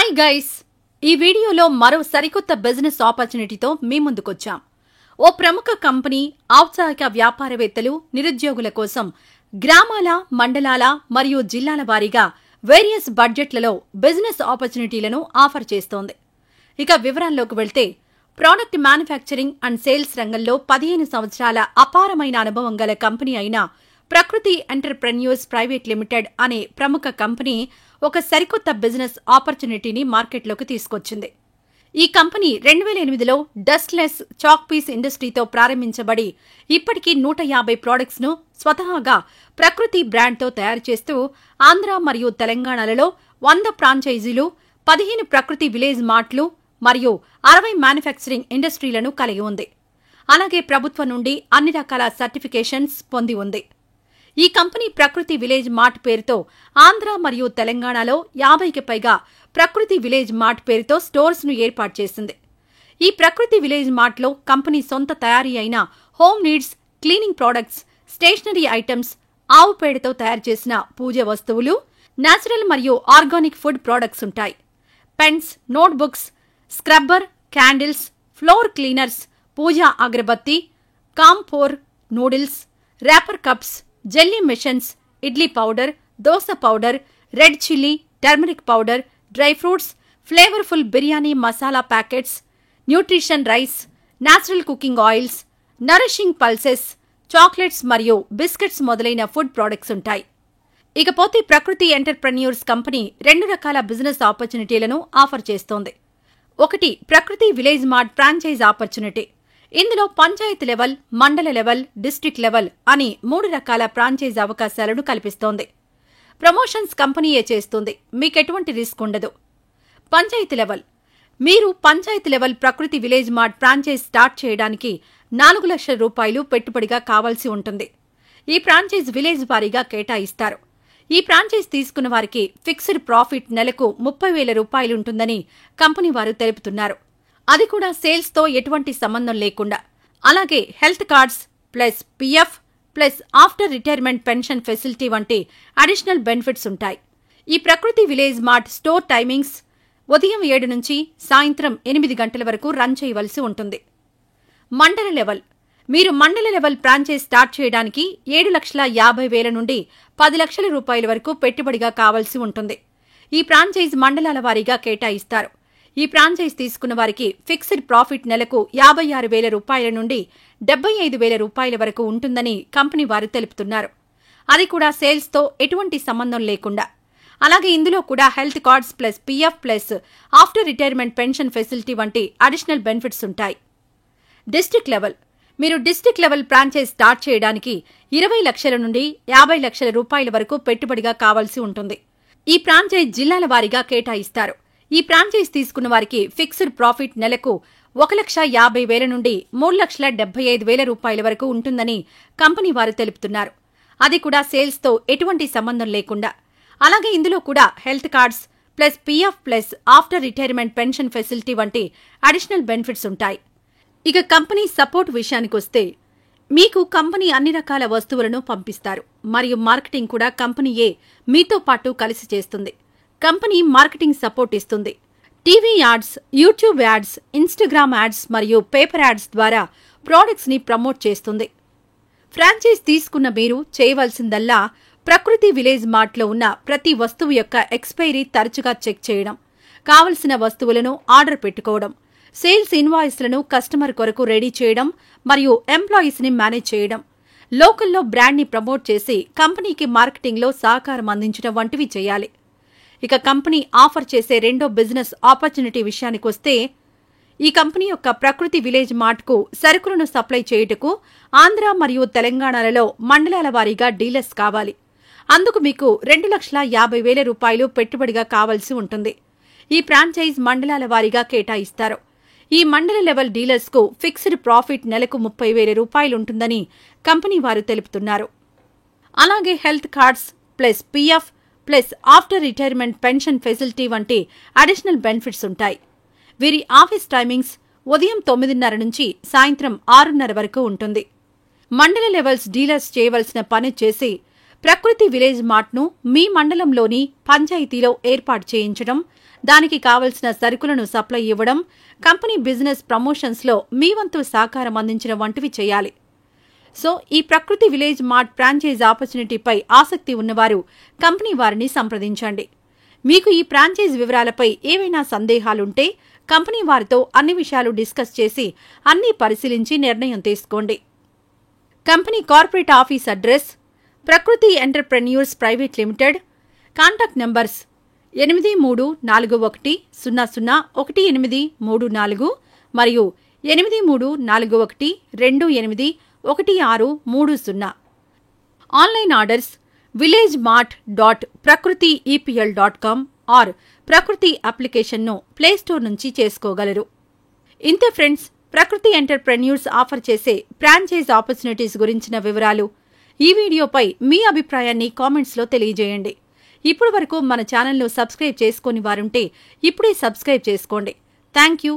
Hi guys, ఈ వీడియోలో మరో సరికొత్త బిజినెస్ ఆపర్చునిటీతో మీ ముందుకొచ్చాం. ఓ ప్రముఖ కంపెనీ ఔత్సాహిక వ్యాపారవేత్తలు నిరుద్యోగుల కోసం గ్రామాల, మండలాల మరియు జిల్లాల వారీగా వేరియస్ బడ్జెట్లలో బిజినెస్ ఆపర్చునిటీలను ఆఫర్ చేస్తోంది. ఇక వివరాల్లోకి వెళ్తే, ప్రోడక్ట్ మ్యానుఫ్యాక్చరింగ్ అండ్ సేల్స్ రంగంలో 15 సంవత్సరాల అపారమైన అనుభవం గల కంపెనీ అయిన ప్రకృతి ఎంటర్ప్రెన్యూర్స్ ప్రైవేట్ లిమిటెడ్ అనే ప్రముఖ కంపెనీ ఒక సరికొత్త బిజినెస్ ఆపర్చునిటీని మార్కెట్లోకి తీసుకొచ్చింది. ఈ కంపెనీ 2008లో డస్ట్లెస్ చాక్ పీస్ ఇండస్ట్రీతో ప్రారంభించబడి ఇప్పటికీ 150 ప్రోడక్ట్స్ ను స్వతహాగా ప్రకృతి బ్రాండ్తో తయారు చేస్తూ ఆంధ్ర మరియు తెలంగాణలలో 100 ఫ్రాంచైజీలు, 15 ప్రకృతి విలేజ్ మార్ట్లు మరియు 60 మ్యానుఫ్యాక్చరింగ్ ఇండస్ట్రీలను కలిగి ఉంది. అలాగే ప్రభుత్వం నుండి అన్ని రకాల సర్టిఫికేషన్స్ పొంది ఉంది. ఈ కంపెనీ ప్రకృతి విలేజ్ మార్ట్ పేరుతో ఆంధ్ర మరియు తెలంగాణలో 50కి పైగా ప్రకృతి విలేజ్ మార్ట్ పేరుతో స్టోర్స్ ను ఏర్పాటు చేసింది. ఈ ప్రకృతి విలేజ్ మార్ట్లో కంపెనీ సొంత తయారీ అయిన home needs, cleaning products, stationery items, ఆవు పేడతో తయారు చేసిన పూజ వస్తువులు, నేచురల్ మరియు ఆర్గానిక్ ఫుడ్ ప్రోడక్ట్స్ ఉంటాయి. Pens, notebooks, scrubber, candles, floor cleaners, పూజా అగరబత్తి, camphor, noodles, wrapper cups, jelly మిషన్స్, idli powder, dosa powder, red chilli, turmeric powder, dry fruits, flavourful biryani masala packets, nutrition rice, natural cooking oils, nourishing pulses, chocolates మరియు biscuits మొదలైన food products ఉంటాయి. ఇకపోతే ప్రకృతి entrepreneurs company 2 రకాల business ఆపర్చునిటీలను offer చేస్తోంది. ఒకటి, ప్రకృతి విలేజ్ మార్ట్ ఫ్రాంచైజ్ ఆపర్చునిటీ. ఇందులో పంచాయతీ లెవెల్, మండల లెవెల్, డిస్ట్రిక్ట్ లెవెల్ అని 3 రకాల ఫ్రాంచైజ్ అవకాశాలను కల్పిస్తోంది. ప్రమోషన్స్ కంపెనీయే చేస్తుంది, మీకెటువంటి రిస్క్ ఉండదు. పంచాయతీ లెవెల్. మీరు పంచాయతీ లెవెల్ ప్రకృతి విలేజ్ మార్ట్ ఫ్రాంచైజ్ స్టార్ట్ చేయడానికి 4 లక్షల రూపాయలు పెట్టుబడిగా కావాల్సి ఉంటుంది. ఈ ఫ్రాంచైజ్ విలేజ్ వారీగా కేటాయిస్తారు. ఈ ఫ్రాంచైజ్ తీసుకున్న వారికి ఫిక్స్డ్ ప్రాఫిట్ నెలకు 30,000 రూపాయలుంటుందని కంపెనీ వారు తెలుపుతున్నారు. అది కూడా సేల్స్ తో ఎటువంటి సంబంధం లేకుండా. అలాగే health cards plus PF plus after retirement pension facility వంటి అడిషనల్ బెనిఫిట్స్ ఉంటాయి. ఈ ప్రకృతి విలేజ్ మార్ట్ స్టోర్ టైమింగ్స్ ఉదయం 7 నుంచి సాయంత్రం 8 గంటల వరకు రన్ చేయవలసి ఉంటుంది. మండల లెవెల్. మీరు మండల లెవెల్ ఫ్రాంచైజ్ స్టార్ట్ చేయడానికి 7,50,000 నుండి 10 లక్షల రూపాయల వరకు పెట్టుబడిగా కావాల్సి ఉంటుంది. ఈ ఫ్రాంచైజ్ మండలాల వారీగా కేటాయిస్తారు. ఈ ఫ్రాంచైజ్ తీసుకున్న వారికి ఫిక్స్డ్ ప్రాఫిట్ నెలకు 56,000 రూపాయల నుండి 75,000 రూపాయల వరకు ఉంటుందని కంపెనీ వారు తెలుపుతున్నారు. అది కూడా సేల్స్ తో ఎటువంటి సంబంధం లేకుండా. అలాగే ఇందులో కూడా health cards plus PF plus after retirement pension facility వంటి అడిషనల్ బెనిఫిట్స్ ఉంటాయి. District level. మీరు డిస్ట్రిక్ట్ లెవెల్ ఫ్రాంచైజ్ స్టార్ట్ చేయడానికి 20 లక్షల నుండి 50 లక్షల రూపాయల వరకు పెట్టుబడిగా కావాల్సి ఉంటుంది. ఈ ఫ్రాంచైజ్ జిల్లాల వారీగా కేటాయిస్తారు. ఈ ఫ్రాంచైజ్ తీసుకున్న వారికి ఫిక్స్డ్ ప్రాఫిట్ నెలకు 1,50,000 నుండి 3,75,000 రూపాయల వరకు ఉంటుందని కంపెనీ వారు తెలుపుతున్నారు. అది కూడా సేల్స్ తో ఎటువంటి సంబంధం లేకుండా. అలాగే ఇందులో కూడా health cards plus PF plus after retirement pension facility వంటి అడిషనల్ బెనిఫిట్స్ ఉంటాయి. ఇక కంపెనీ సపోర్ట్ విషయానికొస్తే, మీకు కంపెనీ అన్ని రకాల వస్తువులను పంపిస్తారు మరియు మార్కెటింగ్ కూడా కంపెనీయే మీతో పాటు కలిసి చేస్తుంది. కంపెనీ మార్కెటింగ్ సపోర్ట్ ఇస్తుంది. TV ads, YouTube ads, Instagram ads మరియు పేపర్ యాడ్స్ ద్వారా ప్రోడక్ట్స్ ని ప్రమోట్ చేస్తుంది. ఫ్రాంచైజ్ తీసుకున్న మీరు చేయవలసిందల్లా ప్రకృతి విలేజ్ మార్ట్లో ఉన్న ప్రతి వస్తువు యొక్క ఎక్స్పైరీ తరచుగా చెక్ చేయడం, కావలసిన వస్తువులను ఆర్డర్ పెట్టుకోవడం, సేల్స్ ఇన్వాయిస్లను కస్టమర్ కొరకు రెడీ చేయడం మరియు ఎంప్లాయీస్ ని మేనేజ్ చేయడం, లోకల్లో బ్రాండ్ ని ప్రమోట్ చేసి కంపెనీకి మార్కెటింగ్లో సహకారం అందించడం వంటివి చేయాలి. ఇక కంపెనీ ఆఫర్ చేసే రెండో బిజినెస్ ఆపర్చునిటీ విషయానికొస్తే, ఈ కంపెనీ యొక్క ప్రకృతి విలేజ్ మార్ట్కు సరుకులను సప్లై చేయుటకు ఆంధ్ర మరియు తెలంగాణలలో మండలాల వారీగా డీలర్స్ కావాలి. అందుకు మీకు 2,50,000 రూపాయలు పెట్టుబడిగా కావాల్సి ఉంటుంది. ఈ ఫ్రాంచైజ్ మండలాల వారీగా కేటాయిస్తారు. ఈ మండల లెవెల్ డీలర్స్ కు ఫిక్స్డ్ ప్రాఫిట్ నెలకు 30,000 రూపాయలుంటుందని కంపెనీ వారు తెలుపుతున్నారు. అలాగే health cards plus PF plus after retirement pension facility వంటి అడిషనల్ బెనిఫిట్స్ ఉంటాయి. వీరి ఆఫీస్ టైమింగ్స్ ఉదయం 9:30 నుంచి సాయంత్రం 6:30 వరకు ఉంటుంది. మండల లెవెల్స్ డీలర్స్ చేయవలసిన పని చేసి ప్రకృతి విలేజ్ మార్ట్ను మీ మండలంలోని పంచాయతీలో ఏర్పాటు చేయించడం, దానికి కావలసిన సరుకులను సప్లై ఇవ్వడం, కంపెనీ బిజినెస్ ప్రమోషన్స్లో మీ వంతు సహకారం అందించడం వంటివి చేయాలి. సో ఈ ప్రకృతి విలేజ్ మార్ట్ ఫ్రాంచైజ్ ఆపర్చునిటీపై ఆసక్తి ఉన్నవారు కంపెనీ వారిని సంప్రదించండి. మీకు ఈ ఫ్రాంచైజ్ వివరాలపై ఏవైనా సందేహాలుంటే కంపెనీ వారితో అన్ని విషయాలు డిస్కస్ చేసి అన్నీ పరిశీలించి నిర్ణయం తీసుకోండి. కంపెనీ కార్పొరేట్ ఆఫీస్ అడ్రస్ ప్రకృతి entrepreneurs private limited. Contact numbers 8341001834 మరియు 8341281630. ఆన్లైన్ ఆర్డర్స్ villagemart.prakrutiepl.com ఆర్ ప్రకృతి అప్లికేషన్ను ప్లేస్టోర్ నుంచి చేసుకోగలరు. ఇంతే ఫ్రెండ్స్, ప్రకృతి ఎంటర్ప్రెన్యూర్స్ ఆఫర్ చేసే ఫ్రాంచైజ్ ఆపర్చునిటీస్ గురించిన వివరాలు. ఈ వీడియోపై మీ అభిప్రాయాన్ని కామెంట్స్లో తెలియజేయండి. ఇప్పటి వరకు మన ఛానల్ను సబ్స్క్రైబ్ చేసుకోని వారుంటే ఇప్పుడే సబ్స్క్రైబ్ చేసుకోండి. Thank you.